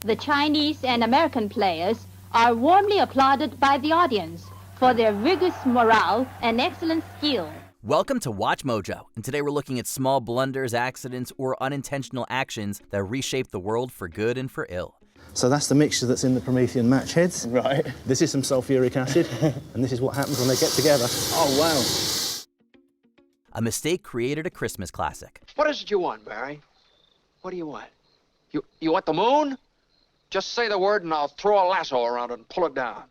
the Chinese and American players are warmly applauded by the audience for their rigorous morale and excellent skill. Welcome to Watch Mojo, and today we're looking at small blunders, accidents, or unintentional actions that reshape the world for good and for ill. So that's the mixture that's in the Promethean match heads. Right. This is some sulfuric acid, and this is what happens when they get together. Oh, wow. A mistake created a Christmas classic. What is it you want, Barry? What do you want? You want the moon? Just say the word and I'll throw a lasso around it and pull it down.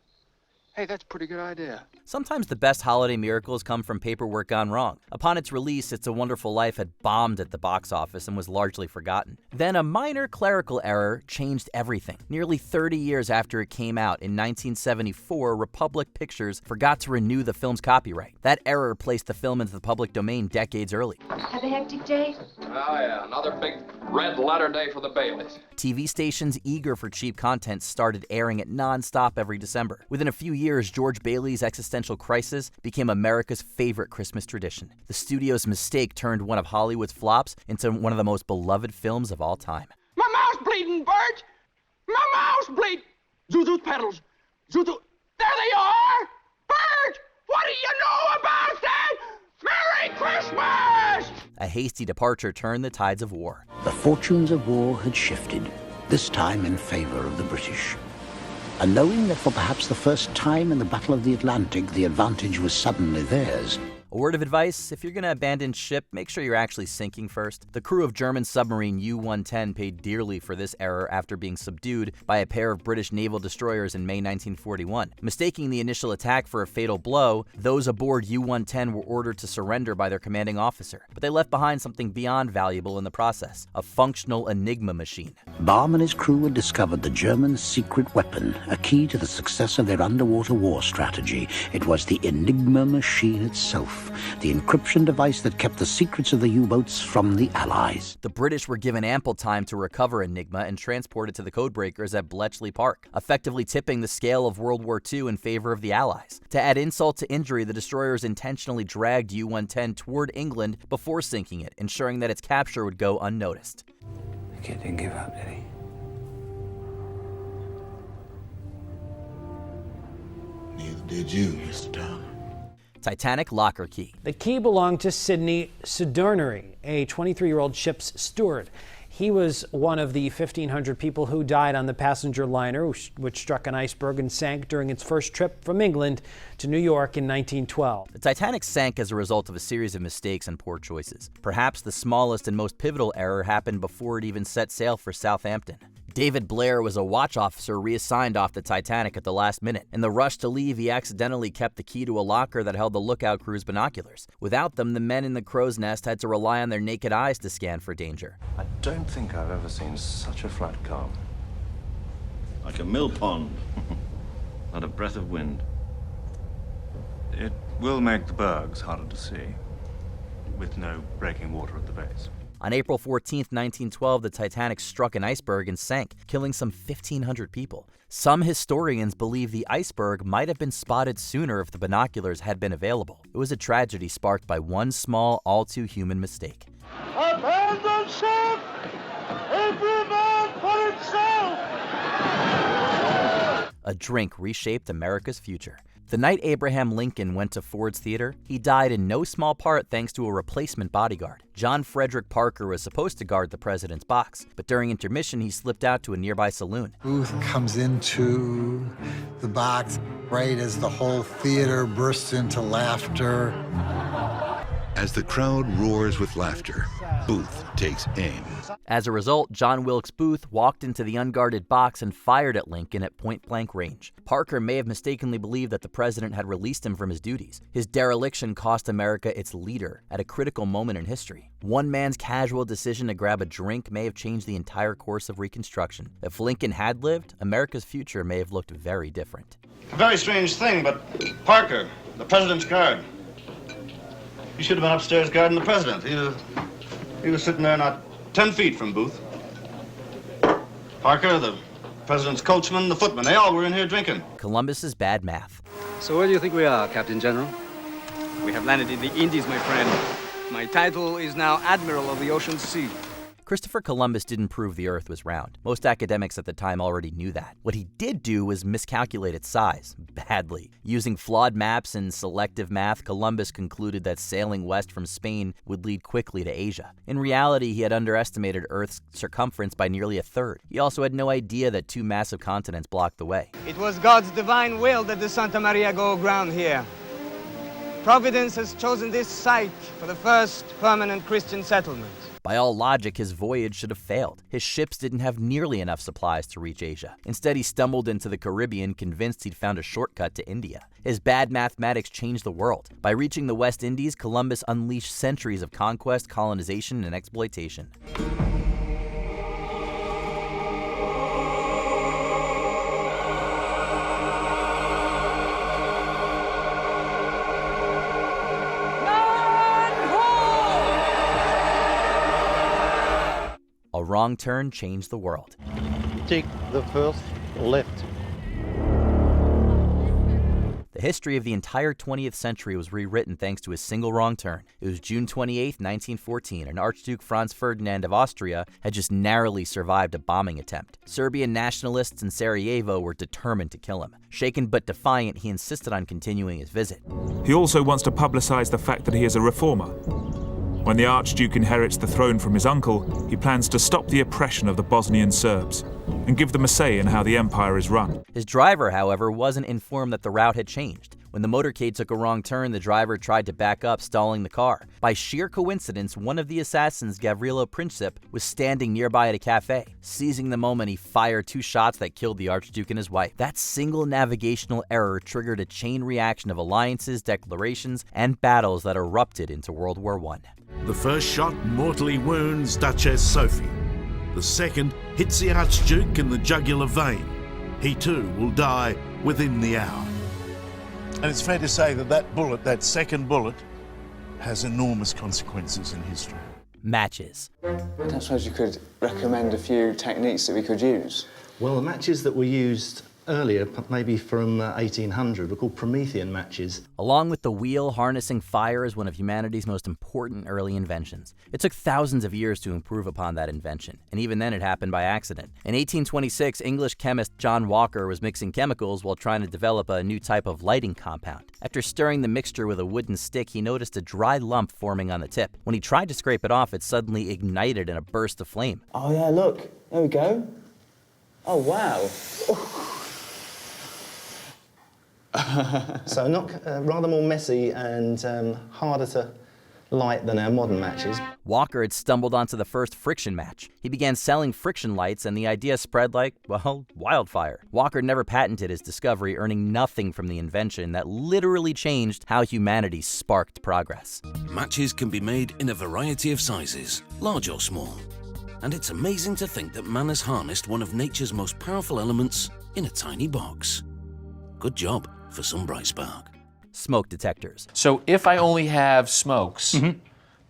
Hey, that's a pretty good idea. Sometimes the best holiday miracles come from paperwork gone wrong. Upon its release, It's a Wonderful Life had bombed at the box office and was largely forgotten. Then a minor clerical error changed everything. Nearly 30 years after it came out, in 1974, Republic Pictures forgot to renew the film's copyright. That error placed the film into the public domain decades early. Have a hectic day? Oh, yeah, another big red letter day for the Baileys. TV stations eager for cheap content started airing it non-stop every December. Within a few years, George Bailey's Existential Crisis became America's favorite Christmas tradition. The studio's mistake turned one of Hollywood's flops into one of the most beloved films of all time. My mouth's bleeding, Bert! My mouth's bleeding! Zuzu's pedals! Zuzu! There they are! Bert! What do you know about that? Merry Christmas! A hasty departure turned the tides of war. The fortunes of war had shifted, this time in favor of the British. And knowing that for perhaps the first time in the Battle of the Atlantic, the advantage was suddenly theirs. A word of advice, if you're going to abandon ship, make sure you're actually sinking first. The crew of German submarine U-110 paid dearly for this error after being subdued by a pair of British naval destroyers in May 1941. Mistaking the initial attack for a fatal blow, those aboard U-110 were ordered to surrender by their commanding officer. But they left behind something beyond valuable in the process, a functional Enigma machine. Baum and his crew had discovered the German secret weapon, a key to the success of their underwater war strategy. It was the Enigma machine itself, the encryption device that kept the secrets of the U-boats from the Allies. The British were given ample time to recover Enigma and transport it to the codebreakers at Bletchley Park, effectively tipping the scale of World War II in favor of the Allies. To add insult to injury, the destroyers intentionally dragged U-110 toward England before sinking it, ensuring that its capture would go unnoticed. The kid didn't give up, did he? Neither did you, Mr. Tom. Titanic locker key. The key belonged to Sidney Sidornery, a 23-year-old ship's steward. He was one of the 1,500 people who died on the passenger liner, which struck an iceberg and sank during its first trip from England to New York in 1912. The Titanic sank as a result of a series of mistakes and poor choices. Perhaps the smallest and most pivotal error happened before it even set sail for Southampton. David Blair was a watch officer reassigned off the Titanic at the last minute. In the rush to leave, he accidentally kept the key to a locker that held the lookout crew's binoculars. Without them, the men in the crow's nest had to rely on their naked eyes to scan for danger. I don't think I've ever seen such a flat calm. Like a mill pond. Not a breath of wind. It will make the bergs harder to see, with no breaking water at the base. On April 14, 1912, the Titanic struck an iceberg and sank, killing some 1,500 people. Some historians believe the iceberg might have been spotted sooner if the binoculars had been available. It was a tragedy sparked by one small, all-too-human mistake. Abandon ship! Every man for himself! A drink reshaped America's future. The night Abraham Lincoln went to Ford's Theater, he died in no small part thanks to a replacement bodyguard. John Frederick Parker was supposed to guard the president's box, but during intermission he slipped out to a nearby saloon. Booth comes into the box right as the whole theater bursts into laughter. As the crowd roars with laughter, Booth takes aim. As a result, John Wilkes Booth walked into the unguarded box and fired at Lincoln at point-blank range. Parker may have mistakenly believed that the president had released him from his duties. His dereliction cost America its leader at a critical moment in history. One man's casual decision to grab a drink may have changed the entire course of Reconstruction. If Lincoln had lived, America's future may have looked very different. A very strange thing, but Parker, the president's guard, he should have been upstairs guarding the president. He was sitting there not 10 feet from Booth. Parker, the president's coachman, the footman, they all were in here drinking. Columbus's bad math. So where do you think we are, Captain General? We have landed in the Indies, my friend. My title is now Admiral of the Ocean Sea. Christopher Columbus didn't prove the Earth was round. Most academics at the time already knew that. What he did do was miscalculate its size, badly. Using flawed maps and selective math, Columbus concluded that sailing west from Spain would lead quickly to Asia. In reality, he had underestimated Earth's circumference by nearly a third. He also had no idea that two massive continents blocked the way. It was God's divine will that the Santa Maria go aground here. Providence has chosen this site for the first permanent Christian settlement. By all logic, his voyage should have failed. His ships didn't have nearly enough supplies to reach Asia. Instead, he stumbled into the Caribbean, convinced he'd found a shortcut to India. His bad mathematics changed the world. By reaching the West Indies, Columbus unleashed centuries of conquest, colonization, and exploitation. A wrong turn changed the world. Take the first left. The history of the entire 20th century was rewritten thanks to a single wrong turn. It was June 28, 1914, and Archduke Franz Ferdinand of Austria had just narrowly survived a bombing attempt. Serbian nationalists in Sarajevo were determined to kill him. Shaken but defiant, he insisted on continuing his visit. He also wants to publicize the fact that he is a reformer. When the Archduke inherits the throne from his uncle, he plans to stop the oppression of the Bosnian Serbs and give them a say in how the empire is run. His driver, however, wasn't informed that the route had changed. When the motorcade took a wrong turn, the driver tried to back up, stalling the car. By sheer coincidence, one of the assassins, Gavrilo Princip, was standing nearby at a cafe. Seizing the moment, he fired 2 shots that killed the Archduke and his wife. That single navigational error triggered a chain reaction of alliances, declarations, and battles that erupted into World War I. The first shot mortally wounds Duchess Sophie. The second hits the Archduke in the jugular vein. He too will die within the hour. And it's fair to say that that bullet, that second bullet, has enormous consequences in history. Matches. I don't suppose you could recommend a few techniques that we could use? Well, the matches that were used earlier, maybe from 1800, were called Promethean matches. Along with the wheel, harnessing fire is one of humanity's most important early inventions. It took thousands of years to improve upon that invention, and even then it happened by accident. In 1826, English chemist John Walker was mixing chemicals while trying to develop a new type of lighting compound. After stirring the mixture with a wooden stick, he noticed a dry lump forming on the tip. When he tried to scrape it off, it suddenly ignited in a burst of flame. Oh yeah, look. There we go. Oh, wow. So rather more messy and harder to light than our modern matches. Walker had stumbled onto the first friction match. He began selling friction lights, and the idea spread like, well, wildfire. Walker never patented his discovery, earning nothing from the invention that literally changed how humanity sparked progress. Matches can be made in a variety of sizes, large or small. And it's amazing to think that man has harnessed one of nature's most powerful elements in a tiny box. Good job for some bright spark. Smoke detectors. So if I only have smokes,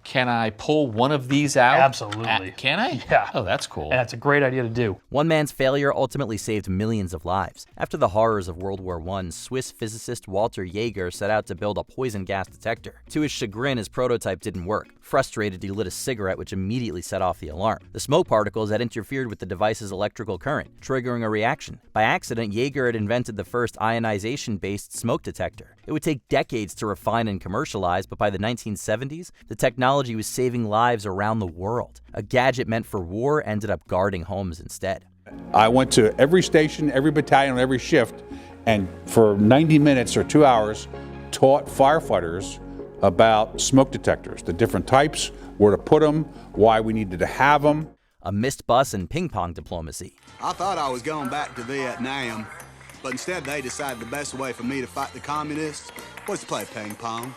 can I pull one of these out? Absolutely. Can I? Yeah. Oh, that's cool. And that's a great idea to do. One man's failure ultimately saved millions of lives. After the horrors of World War I, Swiss physicist Walter Jaeger set out to build a poison gas detector. To his chagrin, his prototype didn't work. Frustrated, he lit a cigarette, which immediately set off the alarm. The smoke particles had interfered with the device's electrical current, triggering a reaction. By accident, Jaeger had invented the first ionization-based smoke detector. It would take decades to refine and commercialize, but by the 1970s, the technology was saving lives around the world. A gadget meant for war ended up guarding homes instead. I went to every station, every battalion, every shift, and for 90 minutes or 2 hours, taught firefighters about smoke detectors, the different types, where to put them, why we needed to have them. A missed bus and ping pong diplomacy. I thought I was going back to Vietnam, but instead they decided the best way for me to fight the communists was to play ping pong.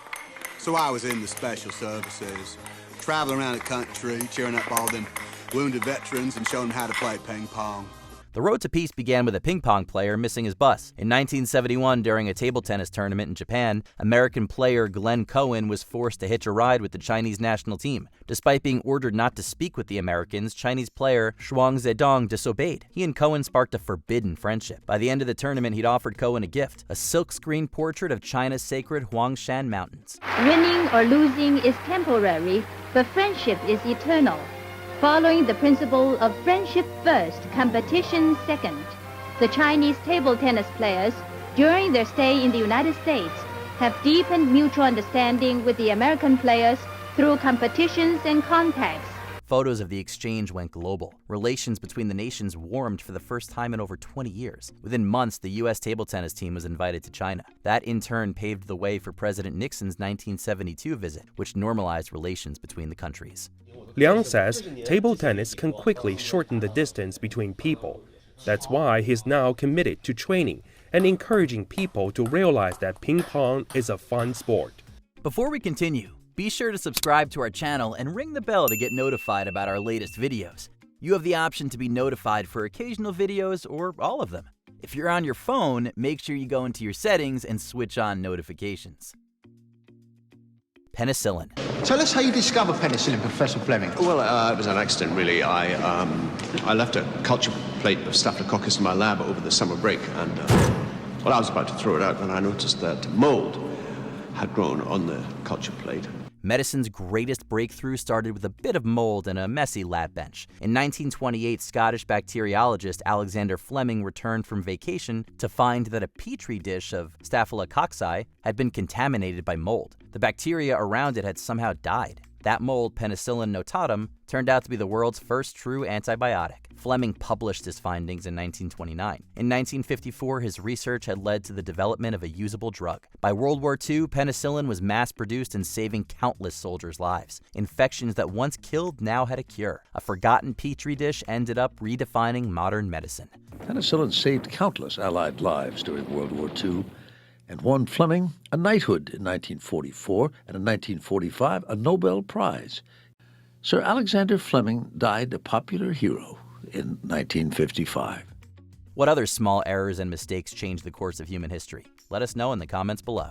So I was in the special services, traveling around the country, cheering up all them wounded veterans and showing them how to play ping pong. The road to peace began with a ping pong player missing his bus. In 1971, during a table tennis tournament in Japan, American player Glenn Cohen was forced to hitch a ride with the Chinese national team. Despite being ordered not to speak with the Americans, Chinese player Shuang Zedong disobeyed. He and Cohen sparked a forbidden friendship. By the end of the tournament, he'd offered Cohen a gift, a silkscreen portrait of China's sacred Huangshan Mountains. Winning or losing is temporary, but friendship is eternal. Following the principle of friendship first, competition second, the Chinese table tennis players, during their stay in the United States, have deepened mutual understanding with the American players through competitions and contacts. Photos of the exchange went global. Relations between the nations warmed for the first time in over 20 years. Within months, the U.S. table tennis team was invited to China. That in turn paved the way for President Nixon's 1972 visit, which normalized relations between the countries. Liang says table tennis can quickly shorten the distance between people. That's why he's now committed to training and encouraging people to realize that ping pong is a fun sport. Before we continue, be sure to subscribe to our channel and ring the bell to get notified about our latest videos. You have the option to be notified for occasional videos or all of them. If you're on your phone, make sure you go into your settings and switch on notifications. Penicillin. Tell us how you discovered penicillin, Professor Fleming. Well, it was an accident, really. I left a culture plate of Staphylococcus in my lab over the summer break, and well, I was about to throw it out when I noticed that mold had grown on the culture plate. Medicine's greatest breakthrough started with a bit of mold and a messy lab bench. In 1928, Scottish bacteriologist Alexander Fleming returned from vacation to find that a petri dish of Staphylococci had been contaminated by mold. The bacteria around it had somehow died. That mold, Penicillin notatum, turned out to be the world's first true antibiotic. Fleming published his findings in 1929. In 1954, his research had led to the development of a usable drug. By World War II, penicillin was mass-produced and saving countless soldiers' lives. Infections that once killed now had a cure. A forgotten petri dish ended up redefining modern medicine. Penicillin saved countless Allied lives during World War II and won Fleming a knighthood in 1944 and in 1945 a Nobel Prize. Sir Alexander Fleming died a popular hero in 1955. What other small errors and mistakes changed the course of human history? Let us know in the comments below.